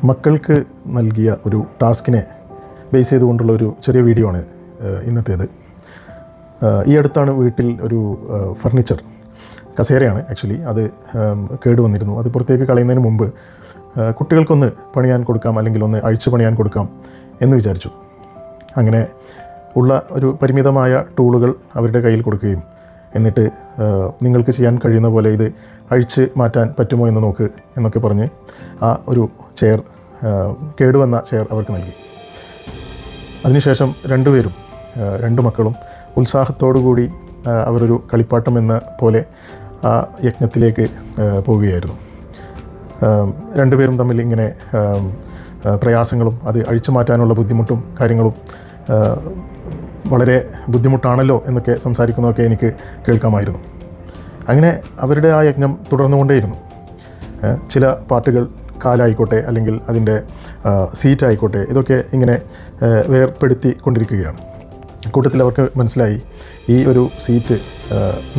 മക്കൾക്ക് നൽകിയ ഒരു ടാസ്കിനെ ബേസ് ചെയ്തുകൊണ്ടുള്ള ഒരു ചെറിയ വീഡിയോ ആണ് ഇന്നത്തേത്. ഈ അടുത്താണ് വീട്ടിൽ ഒരു ഫർണിച്ചർ കസേരയാണ് ആക്ച്വലി അത് കേടുവന്നിരുന്നു. അത് പുറത്തേക്ക് കളയുന്നതിന് മുമ്പ് കുട്ടികൾക്കൊന്ന് പണിയാൻ കൊടുക്കാം, അല്ലെങ്കിൽ ഒന്ന് അഴിച്ചു പണിയാൻ കൊടുക്കാം എന്ന് വിചാരിച്ചു. അങ്ങനെ ഉള്ള ഒരു പരിമിതമായ ടൂളുകൾ അവരുടെ കയ്യിൽ കൊടുക്കുകയും എന്നിട്ട് നിങ്ങൾക്ക് ചെയ്യാൻ കഴിയുന്ന പോലെ ഇത് അഴിച്ച് മാറ്റാൻ പറ്റുമോ എന്ന് നോക്ക് എന്നൊക്കെ പറഞ്ഞ് ആ ഒരു ചെയർ, കേടുവന്ന ചെയർ അവർക്ക് നൽകി. അതിനുശേഷം രണ്ട് മക്കളും ഉത്സാഹത്തോടുകൂടി അവരൊരു കളിപ്പാട്ടം എന്ന പോലെ ആ യജ്ഞത്തിലേക്ക് പോവുകയായിരുന്നു. രണ്ടുപേരും തമ്മിൽ ഇങ്ങനെ പ്രയാസങ്ങളും അത് അഴിച്ചു മാറ്റാനുള്ള ബുദ്ധിമുട്ടും കാര്യങ്ങളും വളരെ ബുദ്ധിമുട്ടാണല്ലോ എന്നൊക്കെ സംസാരിക്കുന്നതൊക്കെ എനിക്ക് കേൾക്കാമായിരുന്നു. അങ്ങനെ അവരുടെ ആ യജ്ഞം തുടർന്നുകൊണ്ടേയിരുന്നു. ചില പാട്ടുകൾ, കാലായിക്കോട്ടെ അല്ലെങ്കിൽ അതിൻ്റെ സീറ്റായിക്കോട്ടെ, ഇതൊക്കെ ഇങ്ങനെ വേർപ്പെടുത്തി കൊണ്ടിരിക്കുകയാണ്. കൂട്ടത്തിൽ അവർക്ക് മനസ്സിലായി ഈ ഒരു സീറ്റ്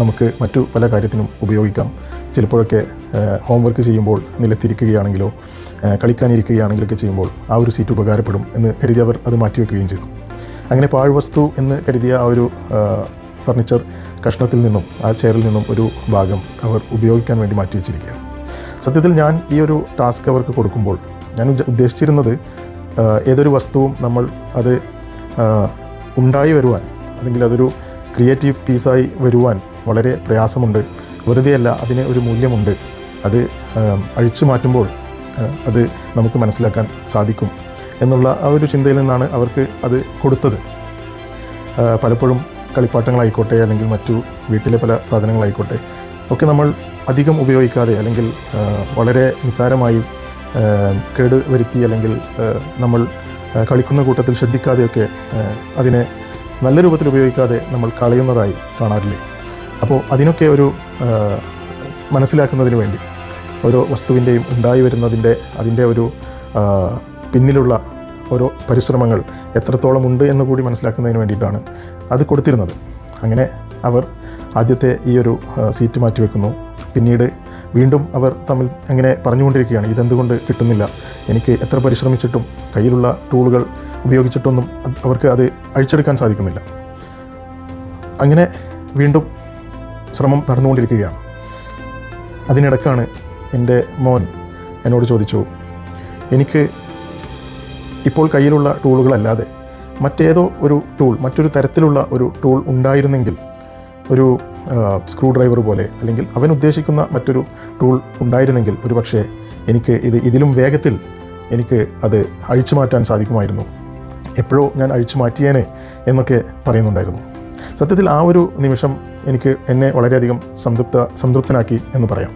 നമുക്ക് മറ്റു പല കാര്യത്തിനും ഉപയോഗിക്കാം. ചിലപ്പോഴൊക്കെ ഹോംവർക്ക് ചെയ്യുമ്പോൾ നിലത്തിരിക്കുകയാണെങ്കിലോ കളിക്കാനിരിക്കുകയാണെങ്കിലൊക്കെ ചെയ്യുമ്പോൾ ആ ഒരു സീറ്റ് ഉപകാരപ്പെടും എന്ന് കരുതി അവർ അത് മാറ്റിവെക്കുകയും ചെയ്തു. അങ്ങനെ പാഴ്വസ്തു എന്ന് കരുതിയ ആ ഒരു ഫർണിച്ചർ കഷ്ണത്തിൽ നിന്നും ആ ചെയറിൽ നിന്നും ഒരു ഭാഗം അവർ ഉപയോഗിക്കാൻ വേണ്ടി മാറ്റി വെച്ചിരിക്കുകയാണ്. സത്യത്തിൽ ഞാൻ ഈ ഒരു ടാസ്ക് അവർക്ക് കൊടുക്കുമ്പോൾ ഞാൻ ഉദ്ദേശിച്ചിരുന്നത് ഏതൊരു വസ്തുവും നമ്മൾ അത് ഉണ്ടായി വരുവാൻ, അല്ലെങ്കിൽ അതൊരു ക്രിയേറ്റീവ് പീസായി വരുവാൻ വളരെ പ്രയാസമുണ്ട്, വെറുതെയല്ല, അതിന് ഒരു മൂല്യമുണ്ട്. അത് അഴിച്ചു മാറ്റുമ്പോൾ അത് നമുക്ക് മനസ്സിലാക്കാൻ സാധിക്കും എന്നുള്ള ആ ഒരു ചിന്തയിൽ നിന്നാണ് അവർക്ക് അത് കൊടുത്തത്. പലപ്പോഴും കളിപ്പാട്ടങ്ങളായിക്കോട്ടെ അല്ലെങ്കിൽ മറ്റു വീട്ടിലെ പല സാധനങ്ങളായിക്കോട്ടെ ഒക്കെ നമ്മൾ അധികം ഉപയോഗിക്കാതെ, അല്ലെങ്കിൽ വളരെ നിസ്സാരമായി കേട് വരുത്തി, അല്ലെങ്കിൽ നമ്മൾ കളിക്കുന്ന കൂട്ടത്തിൽ ശ്രദ്ധിക്കാതെയൊക്കെ അതിനെ നല്ല രൂപത്തിൽ ഉപയോഗിക്കാതെ നമ്മൾ കളയുന്നതായി കാണാറില്ലേ? അപ്പോൾ അതിനൊക്കെ ഒരു മനസ്സിലാക്കുന്നതിന് വേണ്ടി ഓരോ വസ്തുവിൻ്റെയും ഉണ്ടായി വരുന്നതിൻ്റെ അതിൻ്റെ ഒരു പിന്നിലുള്ള ഓരോ പരിശ്രമങ്ങൾ എത്രത്തോളം ഉണ്ട് എന്ന് കൂടി മനസ്സിലാക്കുന്നതിന് വേണ്ടിയിട്ടാണ് അത് കൊടുത്തിരുന്നത്. അങ്ങനെ അവർ ആദ്യത്തെ ഈ ഒരു സീറ്റ് മാറ്റി വെക്കുന്നു. പിന്നീട് വീണ്ടും അവർ തമ്മിൽ അങ്ങനെ പറഞ്ഞുകൊണ്ടിരിക്കുകയാണ്, ഇതെന്തുകൊണ്ട് കിട്ടുന്നില്ല, എനിക്ക് എത്ര പരിശ്രമിച്ചിട്ടും കയ്യിലുള്ള ടൂളുകൾ ഉപയോഗിച്ചിട്ടൊന്നും അവർക്ക് അത് അഴിച്ചെടുക്കാൻ സാധിക്കുന്നില്ല. അങ്ങനെ വീണ്ടും ശ്രമം നടന്നുകൊണ്ടിരിക്കുകയാണ്. അതിനിടക്കാണ് എൻ്റെ മോൻ എന്നോട് ചോദിച്ചു, എനിക്ക് ഇപ്പോൾ കയ്യിലുള്ള ടൂളുകളല്ലാതെ മറ്റേതോ ഒരു ടൂൾ, മറ്റൊരു തരത്തിലുള്ള ഒരു ടൂൾ ഉണ്ടായിരുന്നെങ്കിൽ, ഒരു സ്ക്രൂ ഡ്രൈവർ പോലെ, അല്ലെങ്കിൽ അവൻ ഉദ്ദേശിക്കുന്ന മറ്റൊരു ടൂൾ ഉണ്ടായിരുന്നെങ്കിൽ ഒരു പക്ഷേ എനിക്ക് ഇതിലും വേഗത്തിൽ എനിക്ക് അത് അഴിച്ചു മാറ്റാൻ സാധിക്കുമായിരുന്നു, എപ്പോഴോ ഞാൻ അഴിച്ചു മാറ്റിയേനെ എന്നൊക്കെ പറയുന്നുണ്ടായിരുന്നു. സത്യത്തിൽ ആ ഒരു നിമിഷം എന്നെ വളരെയധികം സംതൃപ്തനാക്കി എന്ന് പറയാം.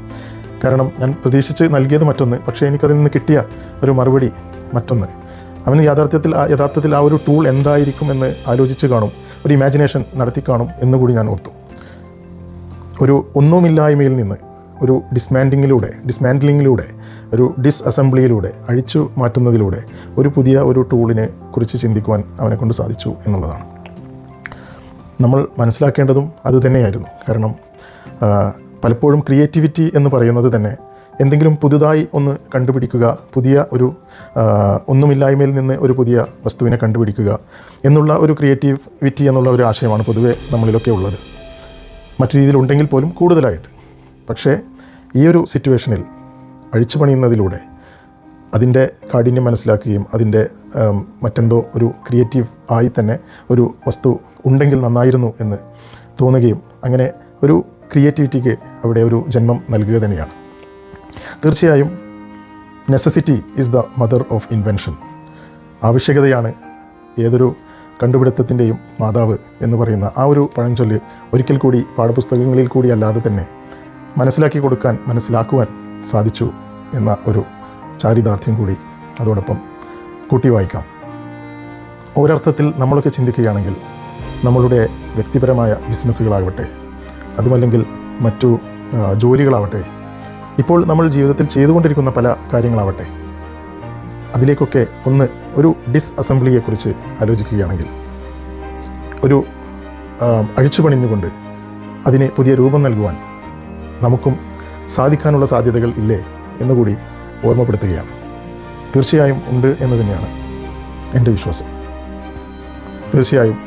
കാരണം ഞാൻ പ്രതീക്ഷിച്ച് നൽകിയത് മറ്റൊന്ന്, പക്ഷേ എനിക്കതിൽ നിന്ന് കിട്ടിയ ഒരു മറുപടി മറ്റൊന്ന്. അവന് യഥാർത്ഥത്തിൽ ആ ഒരു ടൂൾ എന്തായിരിക്കും എന്ന് ആലോചിച്ച് കാണും, ഒരു ഇമാജിനേഷൻ നടത്തി കാണും എന്നുകൂടി ഞാൻ ഓർത്തു. ഒരു ഒന്നുമില്ലായ്മയിൽ നിന്ന് ഒരു ഡിസ്മാൻഡ്ലിങ്ങിലൂടെ ഒരു ഡിസ്അസംബ്ലിയിലൂടെ അഴിച്ചു മാറ്റുന്നതിലൂടെ ഒരു പുതിയ ഒരു ടൂളിനെ കുറിച്ച് ചിന്തിക്കുവാൻ അവനെക്കൊണ്ട് സാധിച്ചു എന്നുള്ളതാണ്. നമ്മൾ മനസ്സിലാക്കേണ്ടതും അതുതന്നെയായിരുന്നു. കാരണം പലപ്പോഴും ക്രിയേറ്റിവിറ്റി എന്ന് പറയുന്നത് തന്നെ എന്തെങ്കിലും പുതുതായി ഒന്ന് കണ്ടുപിടിക്കുക, പുതിയ ഒരു ഒന്നുമില്ലായ്മയിൽ നിന്ന് ഒരു പുതിയ വസ്തുവിനെ കണ്ടുപിടിക്കുക എന്നുള്ള ഒരു ക്രിയേറ്റിവിറ്റി എന്നുള്ള ഒരു ആശയമാണ് പൊതുവെ നമ്മളിലൊക്കെ ഉള്ളത്, മറ്റു രീതിയിലുണ്ടെങ്കിൽ പോലും കൂടുതലായിട്ട്. പക്ഷേ ഈ ഒരു സിറ്റുവേഷനിൽ അഴിച്ചു പണിയുന്നതിലൂടെ അതിൻ്റെ കാഠിന്യം മനസ്സിലാക്കുകയും അതിൻ്റെ മറ്റെന്തോ ഒരു ക്രിയേറ്റീവ് ആയി തന്നെ ഒരു വസ്തു ഉണ്ടെങ്കിൽ നന്നായിരുന്നു എന്ന് തോന്നുകയും അങ്ങനെ ഒരു ക്രിയേറ്റിവിറ്റിക്ക് അവിടെ ഒരു ജന്മം നൽകുക തന്നെയാണ്. തീർച്ചയായും necessity is the mother of invention. ആവശ്യകതയാണ് ഏതൊരു കണ്ടുപിടുത്തത്തിൻ്റെയും മാതാവ് എന്ന് പറയുന്ന ആ ഒരു പഴഞ്ചൊല്ല് ഒരിക്കൽ കൂടി പാഠപുസ്തകങ്ങളിൽ കൂടി അല്ലാതെ തന്നെ മനസ്സിലാക്കുവാൻ സാധിച്ചു എന്ന ഒരു ചാരിതാർത്ഥ്യം കൂടി അതോടൊപ്പം കൂട്ടി വായിക്കാം. ഒരർത്ഥത്തിൽ നമ്മളൊക്കെ ചിന്തിക്കുകയാണെങ്കിൽ നമ്മളുടെ വ്യക്തിപരമായ ബിസിനസ്സുകളാകട്ടെ, അതുമല്ലെങ്കിൽ മറ്റു ജോലികളാവട്ടെ, ഇപ്പോൾ നമ്മൾ ജീവിതത്തിൽ ചെയ്തുകൊണ്ടിരിക്കുന്ന പല കാര്യങ്ങളാവട്ടെ, അതിലേക്കൊക്കെ ഒരു ഡിസ്അസംബ്ലിയെക്കുറിച്ച് ആലോചിക്കുകയാണെങ്കിൽ, ഒരു അഴിച്ചു പണിഞ്ഞുകൊണ്ട് അതിനെ പുതിയ രൂപം നൽകുവാൻ നമുക്കും സാധിക്കാനുള്ള സാധ്യതകൾ ഇല്ലേ എന്നുകൂടി ഓർമ്മപ്പെടുത്തുകയാണ്. തീർച്ചയായും ഉണ്ട് എന്ന് തന്നെയാണ് എൻ്റെ വിശ്വാസം. തീർച്ചയായും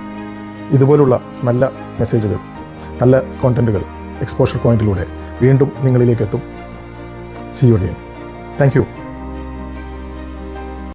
ഇതുപോലുള്ള നല്ല മെസ്സേജുകൾ, നല്ല കോണ്ടൻറ്റുകൾ എക്സ്പോഷർ പോയിൻറ്റിലൂടെ വീണ്ടും നിങ്ങളിലേക്ക് എത്തും. See you again. Thank you.